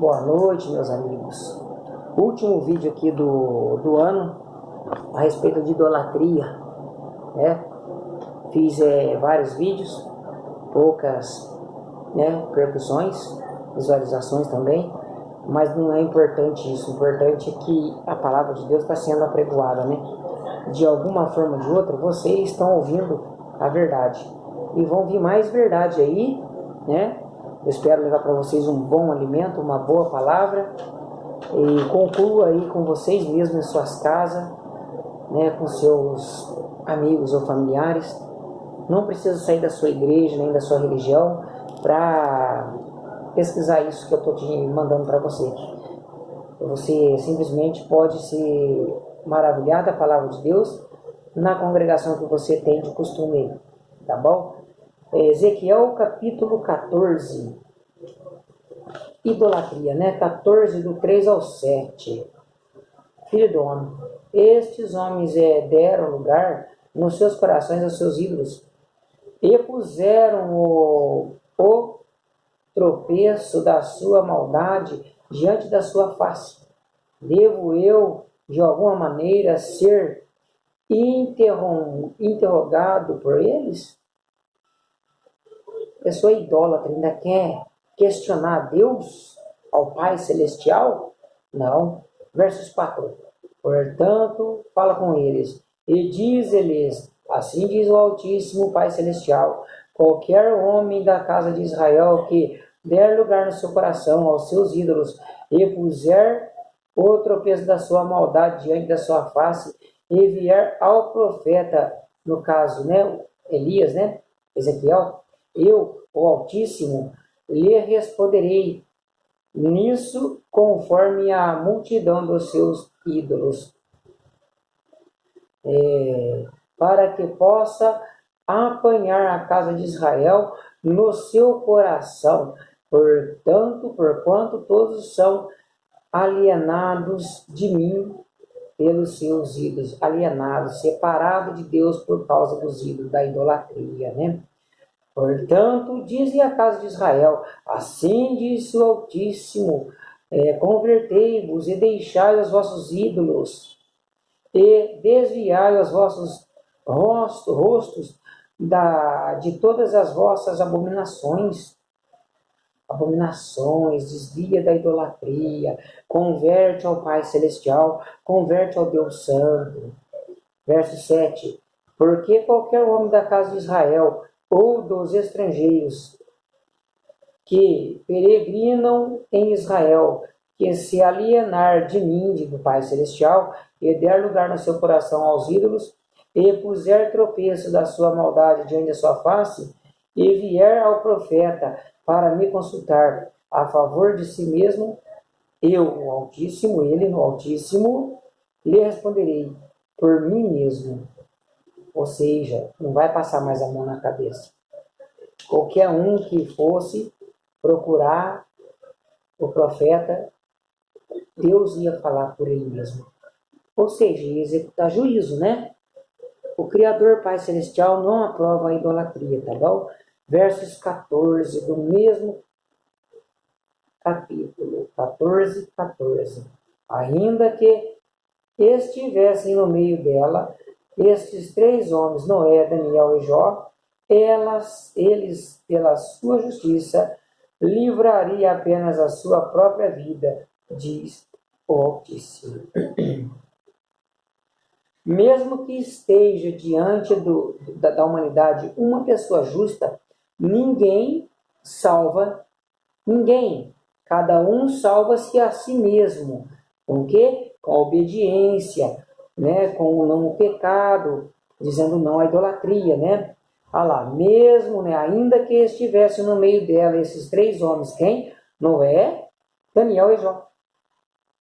Boa noite, meus amigos. Último vídeo aqui do ano a respeito de idolatria, né? Fiz vários vídeos, poucas repercussões, visualizações também, mas não é importante isso. O importante é que a palavra de Deus está sendo apregoada, né? De alguma forma ou de outra, vocês estão ouvindo a verdade e vão vir mais verdade aí, né? Eu espero levar para vocês um bom alimento, uma boa palavra, e concluo aí com vocês mesmos em suas casas, né, com seus amigos ou familiares. Não precisa sair da sua igreja nem da sua religião para pesquisar isso que eu estou te mandando para você. Você simplesmente pode se maravilhar da palavra de Deus na congregação que você tem de costume, tá bom? Ezequiel capítulo 14, idolatria, né? 14 do 3 ao 7. Filho do homem, estes homens deram lugar nos seus corações aos seus ídolos e puseram o tropeço da sua maldade diante da sua face. Devo eu, de alguma maneira, ser interrogado por eles? A pessoa idólatra ainda quer questionar a Deus, ao Pai Celestial? Não. Versos 4. Portanto, fala com eles, e diz-lhes, assim diz o Altíssimo Pai Celestial, qualquer homem da casa de Israel que der lugar no seu coração aos seus ídolos, e puser o tropeço da sua maldade diante da sua face, e vier ao profeta, no caso, né, Elias, né, Ezequiel, eu, o Altíssimo, lhe responderei nisso conforme a multidão dos seus ídolos, para que possa apanhar a casa de Israel no seu coração, porquanto todos são alienados de mim pelos seus ídolos, alienados, separados de Deus por causa dos ídolos, da idolatria, né? Portanto, dize a casa de Israel, assim disse o Altíssimo, convertei-vos e deixai os vossos ídolos, e desviai os vossos rostos de todas as vossas abominações, desvia da idolatria, converte ao Pai Celestial, converte ao Deus Santo. Verso 7, porque qualquer homem da casa de Israel, ou dos estrangeiros que peregrinam em Israel, que se alienar de mim, do Pai Celestial, e der lugar no seu coração aos ídolos, e puser tropeço da sua maldade diante da sua face, e vier ao profeta para me consultar a favor de si mesmo, eu, o Altíssimo, ele, no Altíssimo, lhe responderei por mim mesmo. Ou seja, não vai passar mais a mão na cabeça. Qualquer um que fosse procurar o profeta, Deus ia falar por ele mesmo. Ou seja, ia executar juízo, né? O Criador Pai Celestial não aprova a idolatria, tá bom? Versos 14 do mesmo capítulo, 14. Ainda que estivessem no meio dela estes três homens, Noé, Daniel e Jó, eles, pela sua justiça, livraria apenas a sua própria vida, diz o Altíssimo. Mesmo que esteja diante da humanidade uma pessoa justa, ninguém salva ninguém. Cada um salva-se a si mesmo. Com o quê? Com a obediência, né? Com o não pecado, dizendo não à idolatria, né? Olha lá, mesmo, né? Ainda que estivesse no meio dela esses três homens, quem? Noé, Daniel e Jó.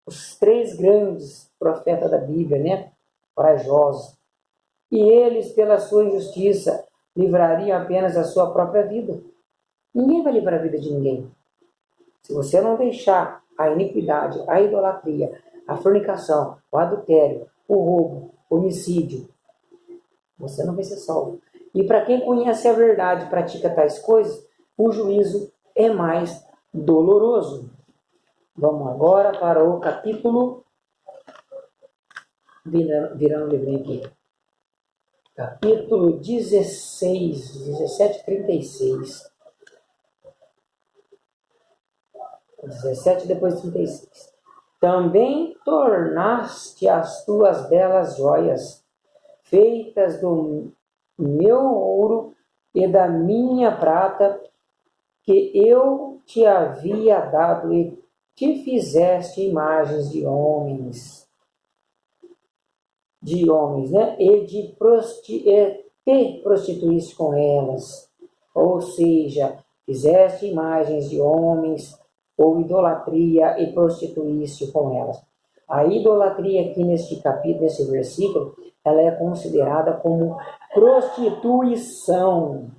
Os três grandes profetas da Bíblia, né? Corajosos. E eles, pela sua injustiça, livrariam apenas a sua própria vida. Ninguém vai livrar a vida de ninguém. Se você não deixar a iniquidade, a idolatria, a fornicação, o adultério, o roubo, o homicídio, você não vai ser salvo. E para quem conhece a verdade e pratica tais coisas, o juízo é mais doloroso. Vamos agora para o capítulo, virando o livrinho aqui, capítulo 16, 17, 36. 17 depois 36. Também tornaste as tuas belas joias, feitas do meu ouro e da minha prata, que eu te havia dado, e te fizeste imagens de homens, né? E te prostituíste com elas. Ou seja, fizeste imagens de homens, ou idolatria, e prostituíste com elas. A idolatria aqui neste capítulo, nesse versículo, ela é considerada como prostituição,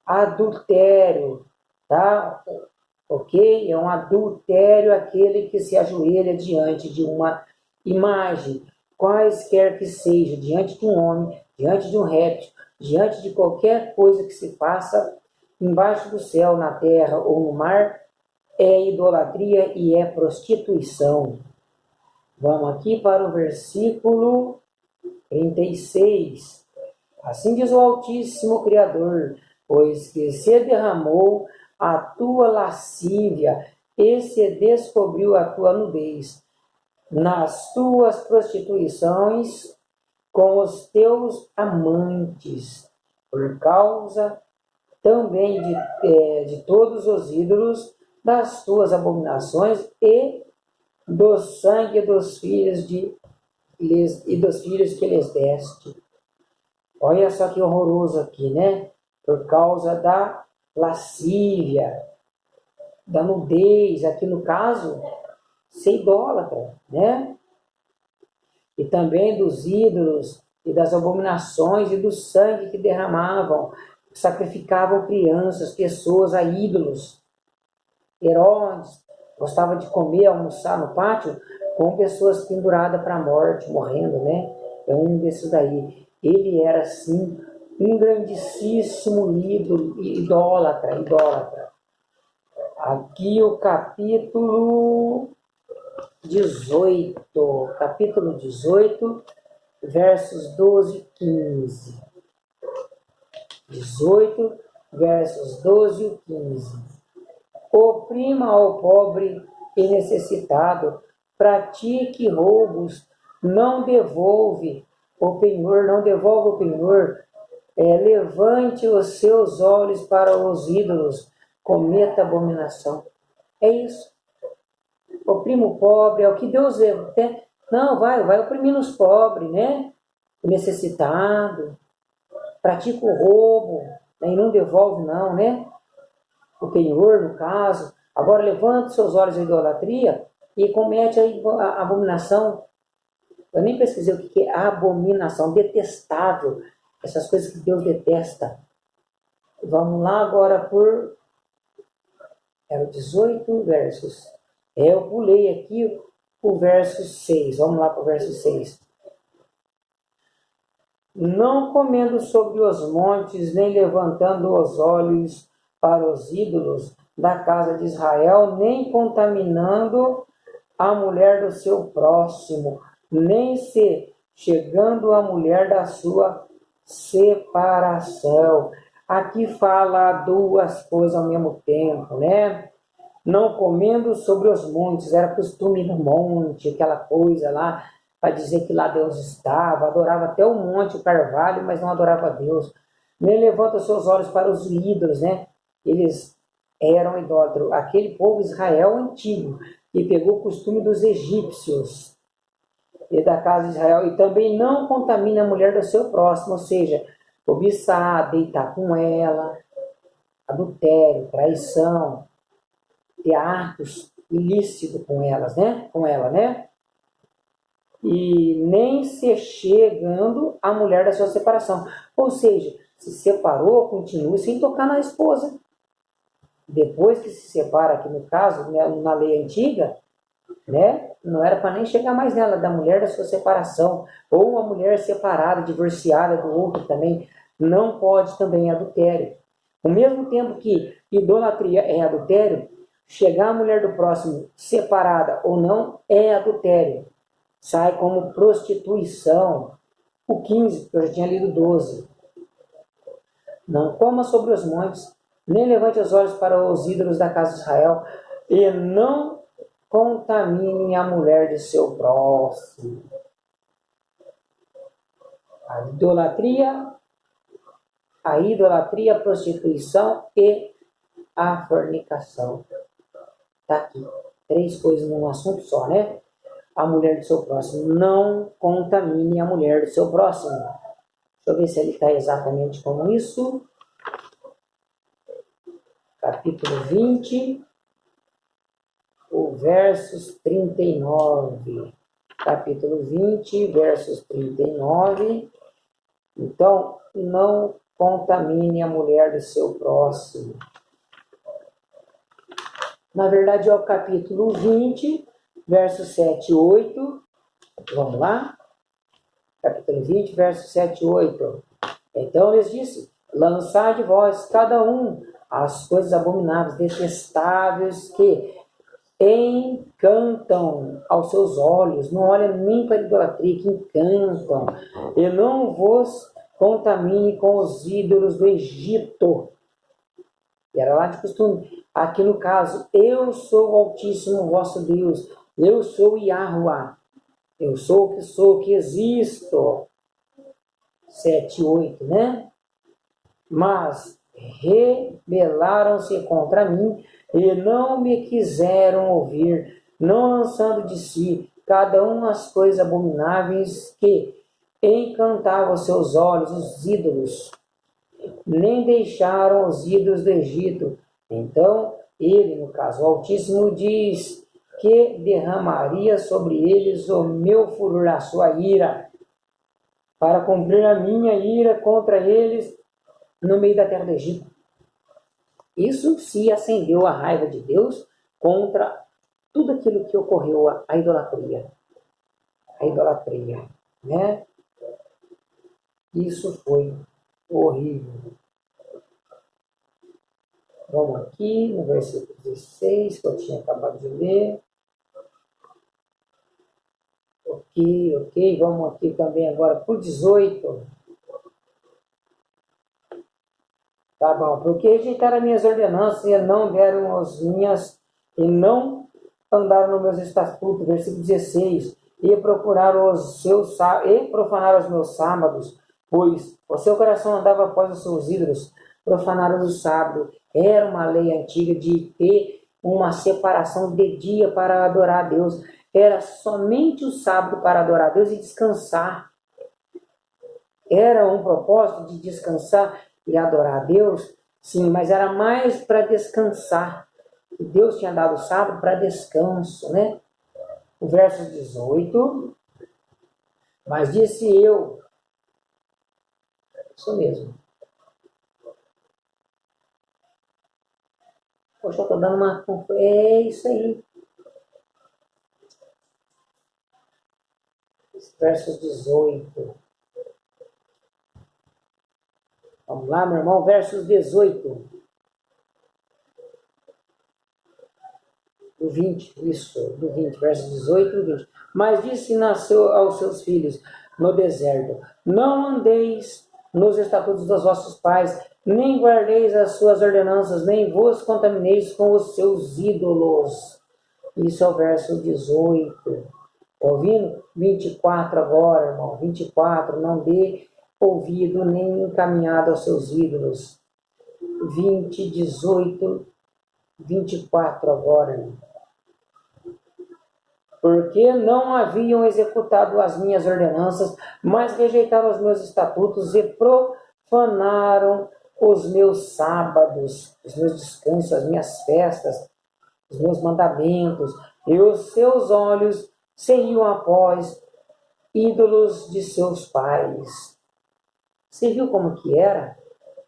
adultério, tá? Ok? É um adultério aquele que se ajoelha diante de uma imagem, quaisquer que seja, diante de um homem, diante de um réptil, diante de qualquer coisa que se faça embaixo do céu, na terra ou no mar, é idolatria e é prostituição. Vamos aqui para o versículo 36. Assim diz o Altíssimo Criador, pois que se derramou a tua lascívia e se descobriu a tua nudez nas tuas prostituições com os teus amantes, por causa também de todos os ídolos das tuas abominações e do sangue dos filhos dos filhos que lhes deste. Olha só que horroroso aqui, né? Por causa da lascívia, da nudez, aqui no caso, ser idólatra, né? E também dos ídolos e das abominações e do sangue que derramavam, sacrificavam crianças, pessoas a ídolos. Herodes gostava de comer, almoçar no pátio com pessoas penduradas para a morte, morrendo, né? É um desses daí. Ele era, assim, um grandíssimo ídolo, idólatra. Aqui o capítulo 18, versos 12 e 15. 18, versos 12 e 15. Oprima ao pobre e necessitado, pratique roubos, não devolve o penhor, levante os seus olhos para os ídolos, cometa abominação. É isso. Oprima o pobre, é o que Deus vê. Não, vai oprimindo os pobres, né? O necessitado, pratica o roubo, né? E não devolve não, né? O penhor, no caso. Agora levanta seus olhos à idolatria e comete a abominação. Eu nem pesquisei o que é abominação, detestável. Essas coisas que Deus detesta. Vamos lá agora por... Eram 18 versos. Eu pulei aqui o verso 6. Vamos lá para o verso 6. Não comendo sobre os montes, nem levantando os olhos para os ídolos da casa de Israel, nem contaminando a mulher do seu próximo, nem se chegando à mulher da sua separação. Aqui fala duas coisas ao mesmo tempo, né? Não comendo sobre os montes, era costume no monte, aquela coisa lá, para dizer que lá Deus estava, adorava até o monte, o carvalho, mas não adorava a Deus. Nem levanta os seus olhos para os ídolos, né? Eles eram idólatras. Aquele povo Israel antigo, que pegou o costume dos egípcios e da casa de Israel, e também não contamina a mulher do seu próximo, ou seja, cobiçar, deitar com ela, adultério, traição, ter atos ilícitos com ela, né? E nem se chegando à mulher da sua separação. Ou seja, se separou, continua sem tocar na esposa. Depois que se separa, aqui no caso, na lei antiga, né, não era para nem chegar mais nela, da mulher da sua separação. Ou uma mulher separada, divorciada do outro também, não pode também adultério. Ao mesmo tempo que idolatria é adultério, chegar a mulher do próximo, separada ou não, é adultério. Sai como prostituição. O 15, que eu já tinha lido 12. Não coma sobre os montes, nem levante os olhos para os ídolos da casa de Israel, e não contamine a mulher de seu próximo. A idolatria, a prostituição e a fornicação. Está aqui. 3 coisas num assunto só, né? A mulher do seu próximo. Não contamine a mulher do seu próximo. Deixa eu ver se ele está exatamente como isso. Capítulo 20, o versos 39. Capítulo 20, versos 39. Então, não contamine a mulher do seu próximo. Na verdade, é o capítulo 20, versos 7 e 8. Vamos lá? Capítulo 20, versos 7 e 8. Então, lhes disse, lançai de vós, cada um, as coisas abomináveis, detestáveis, que encantam aos seus olhos. Não olha nem para a idolatria, que encantam. E não vos contamine com os ídolos do Egito. E era lá de costume. Aqui no caso, eu sou o Altíssimo vosso Deus. Eu sou Yahuwah. Eu sou o que existo. 7, 8, né? Mas rebelaram-se contra mim e não me quiseram ouvir, não lançando de si cada um as coisas abomináveis que encantavam seus olhos, os ídolos, nem deixaram os ídolos do Egito. Então, ele, no caso, o Altíssimo, diz que derramaria sobre eles o meu furor, a sua ira, para cumprir a minha ira contra eles no meio da terra do Egito. Isso se acendeu a raiva de Deus contra tudo aquilo que ocorreu, a idolatria. A idolatria, né? Isso foi horrível. Vamos aqui no versículo 16, que eu tinha acabado de ler. Ok. Vamos aqui também agora para o 18. Tá bom. Porque rejeitaram as minhas ordenanças e não deram as minhas, e não andaram nos meus estatutos. Versículo 16. E procuraram e profanaram os meus sábados, pois o seu coração andava após os seus ídolos. Profanaram o sábado. Era uma lei antiga de ter uma separação de dia para adorar a Deus. Era somente o sábado para adorar a Deus e descansar. Era um propósito de descansar e adorar a Deus, sim, mas era mais para descansar. Deus tinha dado o sábado para descanso, né? O verso 18. Mas disse eu, isso mesmo. Poxa, eu estou dando uma... É isso aí. Versos 18. Vamos lá, meu irmão, versos 18. Do 20, isso, do 20, versos 18 e 20. Mas disse nasceu aos seus filhos no deserto: não andeis nos estatutos dos vossos pais, nem guardeis as suas ordenanças, nem vos contamineis com os seus ídolos. Isso é o verso 18. Ouvindo? 24 agora, irmão. 24. Não dê ouvido nem encaminhado aos seus ídolos. 20, 18, 24 agora, irmão. Porque não haviam executado as minhas ordenanças, mas rejeitaram os meus estatutos e profanaram os meus sábados, os meus descansos, as minhas festas, os meus mandamentos, e os seus olhos seguiam após ídolos de seus pais. Você viu como que era?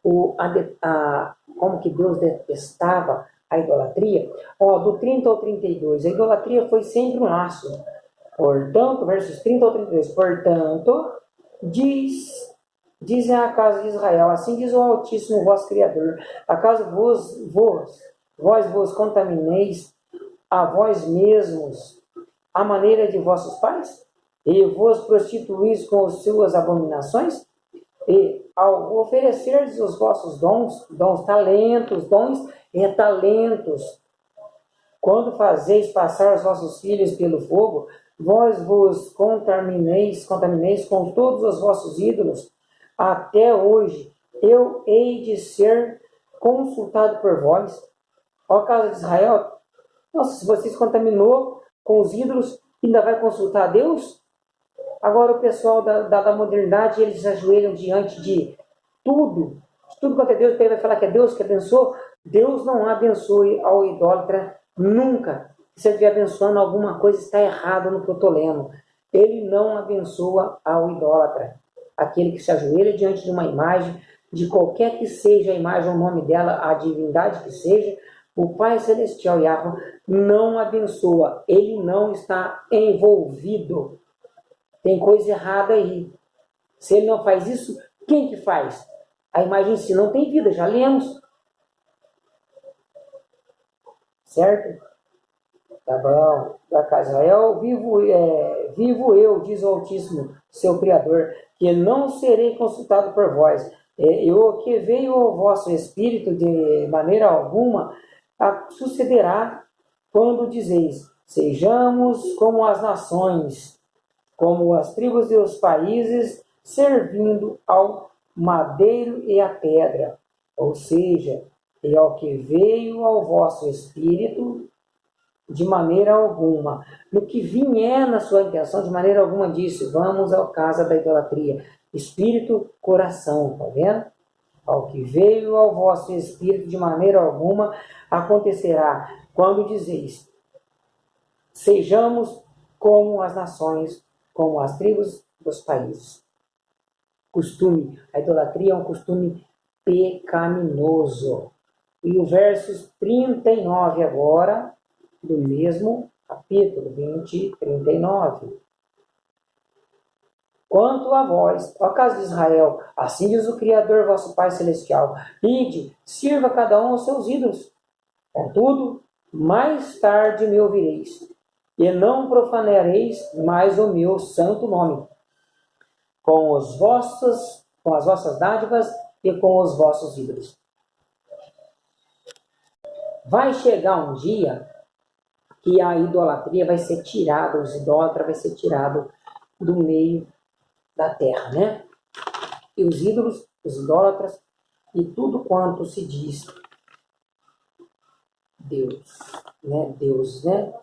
Como que Deus detestava a idolatria? Do 30 ao 32, a idolatria foi sempre um laço. Portanto, versos 30 ao 32, portanto, dizem a casa de Israel, assim diz o Altíssimo vosso Criador, acaso vos vós vos contamineis a vós mesmos a maneira de vossos pais? E vos prostituís com as suas abominações? E ao oferecerdes os vossos dons, dons e talentos, quando fazeis passar os vossos filhos pelo fogo, vós vos contamineis com todos os vossos ídolos. Até hoje eu hei de ser consultado por vós, ó casa de Israel. Nossa, se você se contaminou com os ídolos, ainda vai consultar a Deus? Agora o pessoal da modernidade, eles ajoelham diante de tudo quanto é Deus, vai falar que é Deus que abençoa. Deus não abençoe ao idólatra nunca. Se ele estiver abençoando alguma coisa, está errado no que eu estou lendo. Ele não abençoa ao idólatra. Aquele que se ajoelha diante de uma imagem, de qualquer que seja a imagem, o nome dela, a divindade que seja, o Pai Celestial Yahweh não abençoa. Ele não está envolvido. Tem coisa errada aí. Se ele não faz isso, quem que faz? A imagem em si não tem vida, já lemos. Certo? Tá bom. Da casa Israel, vivo eu, diz o Altíssimo, seu Criador, que não serei consultado por vós. Eu que veio ao vosso espírito de maneira alguma, sucederá quando dizeis, sejamos como as nações, como as tribos e os países, servindo ao madeiro e à pedra. Ou seja, e ao que veio ao vosso espírito, de maneira alguma. No que vier na sua intenção, de maneira alguma disse, vamos ao casa da idolatria. Espírito, coração, tá vendo? Ao que veio ao vosso espírito, de maneira alguma, acontecerá quando dizeis, sejamos como as nações, como as tribos dos países. Costume, a idolatria é um costume pecaminoso. E o verso 39 agora, do mesmo capítulo, 20, 39. Quanto a vós, ó casa de Israel, assim diz o Criador, vosso Pai Celestial, ide, sirva cada um aos seus ídolos. Contudo, mais tarde me ouvireis, e não profanareis mais o meu santo nome, com as vossas dádivas e com os vossos ídolos. Vai chegar um dia que a idolatria vai ser tirada, os idólatras vai ser tirado do meio da terra, né? E os ídolos, os idólatras e tudo quanto se diz Deus, né? Deus, né?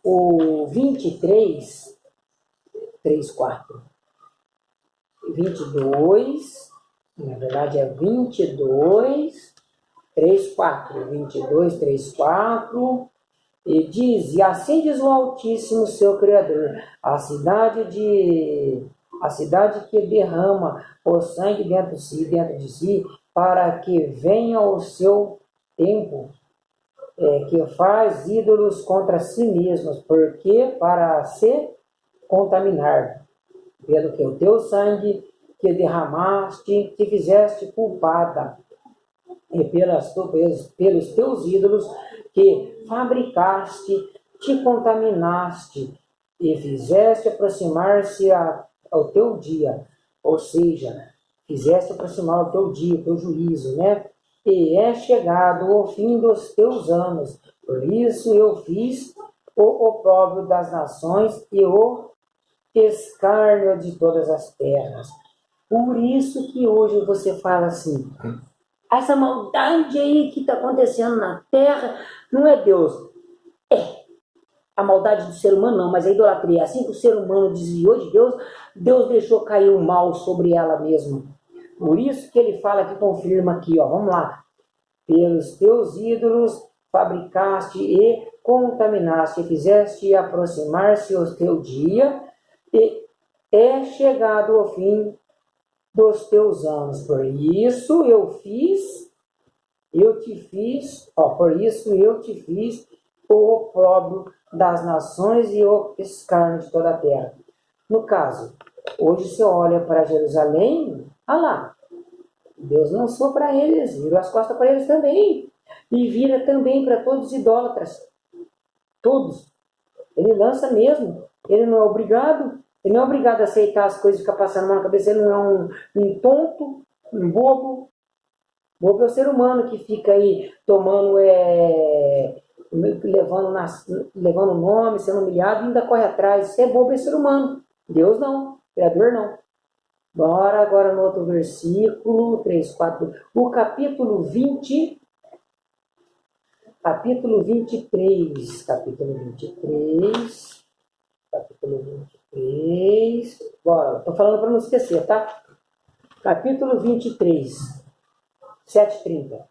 O 23, 3, 4. 22, na verdade é 22, 3, 4. 22, 3, 4. E diz, e assim diz o Altíssimo, seu Criador, a cidade que derrama o sangue dentro de si, para que venha o seu tempo, que faz ídolos contra si mesmos, porque para se contaminar, pelo que o teu sangue que derramaste, te fizeste culpada, e pelos teus ídolos que fabricaste, te contaminaste e fizeste aproximar-se ao teu dia, ou seja, fizeste aproximar o teu dia, o teu juízo, né? E é chegado o fim dos teus anos, por isso eu fiz o opróbrio das nações e o escárnio de todas as terras. Por isso que hoje você fala assim, essa maldade aí que está acontecendo na terra não é Deus. É a maldade do ser humano, não, mas a idolatria. Assim que o ser humano desviou de Deus, Deus deixou cair o mal sobre ela mesma. Por isso que ele fala que confirma aqui, ó, vamos lá. Pelos teus ídolos fabricaste e contaminaste, e fizeste aproximar-se o teu dia, e é chegado o fim dos teus anos. Por isso eu te fiz o opróbrio das nações e o escárnio de toda a terra. No caso, hoje você olha para Jerusalém, olha lá, Deus lançou para eles, virou as costas para eles também. e vira também para todos os idólatras. Todos. Ele lança mesmo. Ele não é obrigado. Ele não é obrigado a aceitar as coisas e ficar passando a mão na cabeça. Ele não é um tonto, um bobo. Bobo é o ser humano que fica aí tomando, levando nome, sendo humilhado e ainda corre atrás. Isso é bobo, é ser humano. Deus não. Criador não. Bora agora no outro versículo, 3, 4. O capítulo 20. Capítulo 23. Capítulo 23. Capítulo 23. Bora, estou falando para não esquecer, tá? Capítulo 23. 7:30.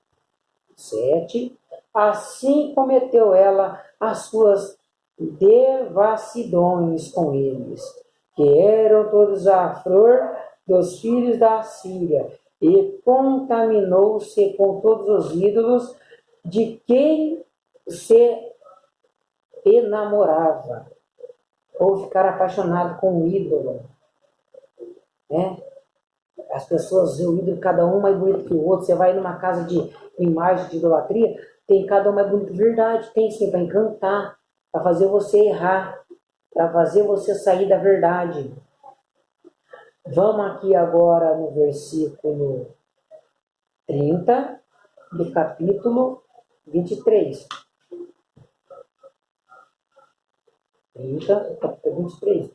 7. Assim cometeu ela as suas devassidões com eles, que eram todos a flor dos filhos da Síria, e contaminou-se com todos os ídolos de quem se enamorava, ou ficar apaixonado com o ídolo, né? As pessoas veem o ídolo, cada um mais bonito que o outro. Você vai numa casa de imagem de idolatria, tem cada um mais bonito. Verdade, tem sim, para encantar, para fazer você errar, para fazer você sair da verdade. Vamos aqui agora no versículo 30 do capítulo 23. 30 do capítulo 23.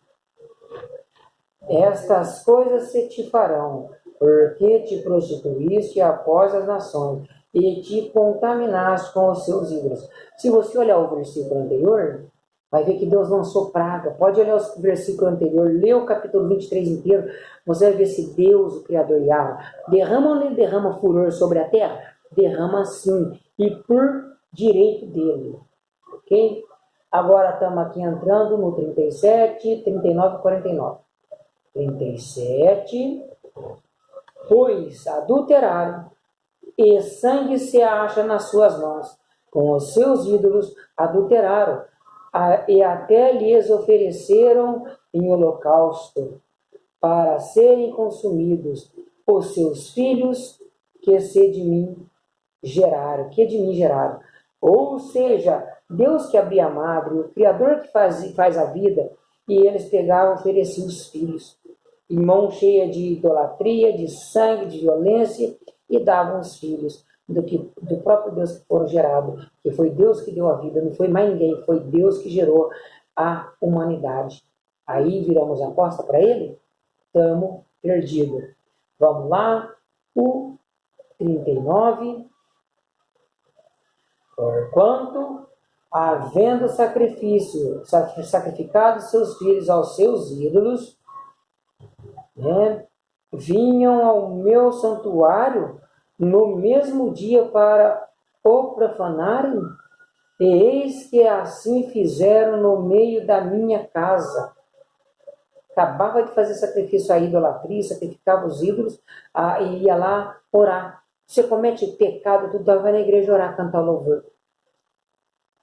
Estas coisas se te farão, porque te prostituíste após as nações e te contaminaste com os seus ídolos. Se você olhar o versículo anterior, vai ver que Deus lançou praga. Pode olhar o versículo anterior, lê o capítulo 23 inteiro, você vai ver se Deus, o Criador Yahweh, derrama ou não derrama furor sobre a terra? Derrama sim, e por direito dele. Ok? Agora estamos aqui entrando no 37, 39 e 49. 37. Pois adulteraram, e sangue se acha nas suas mãos. Com os seus ídolos adulteraram, e até lhes ofereceram em holocausto, para serem consumidos os seus filhos que de mim geraram. Ou seja, Deus que abria a madre, o Criador que faz a vida, e eles pegavam e ofereciam os filhos, em mão cheia de idolatria, de sangue, de violência, e davam os filhos do próprio Deus que foram gerados, que foi Deus que deu a vida, não foi mais ninguém, foi Deus que gerou a humanidade. Aí viramos a costa para ele, estamos perdidos. Vamos lá, o 39. Porquanto, havendo sacrificado seus filhos aos seus ídolos, né, vinham ao meu santuário no mesmo dia para o profanarem, e eis que assim fizeram no meio da minha casa. Acabava de fazer sacrifício à idolatria, sacrificava os ídolos, e ia lá orar. Você comete pecado, tu vai na igreja orar, cantar louvor.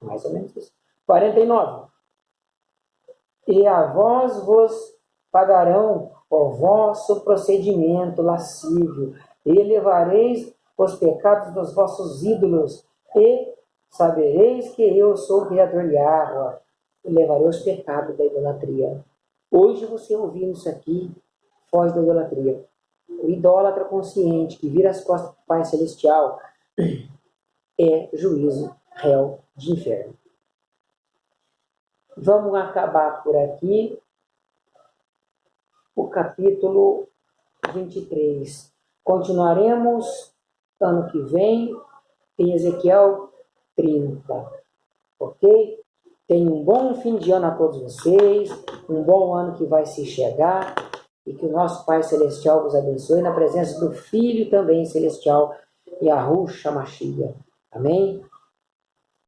Mais ou menos isso. 49. E a vós vos pagarão o vosso procedimento lascívio, e levareis os pecados dos vossos ídolos, e sabereis que eu sou o Criador Yahweh, e levarei os pecados da idolatria. Hoje você ouvindo isso aqui, foge da idolatria. O idólatra consciente que vira as costas para o Pai Celestial é juízo, réu de inferno. Vamos acabar por aqui o capítulo 23. Continuaremos ano que vem em Ezequiel 30. Ok? Tenham um bom fim de ano a todos vocês, um bom ano que vai se chegar, e que o nosso Pai Celestial vos abençoe na presença do Filho também Celestial, Yahushua Mashiach. Amém?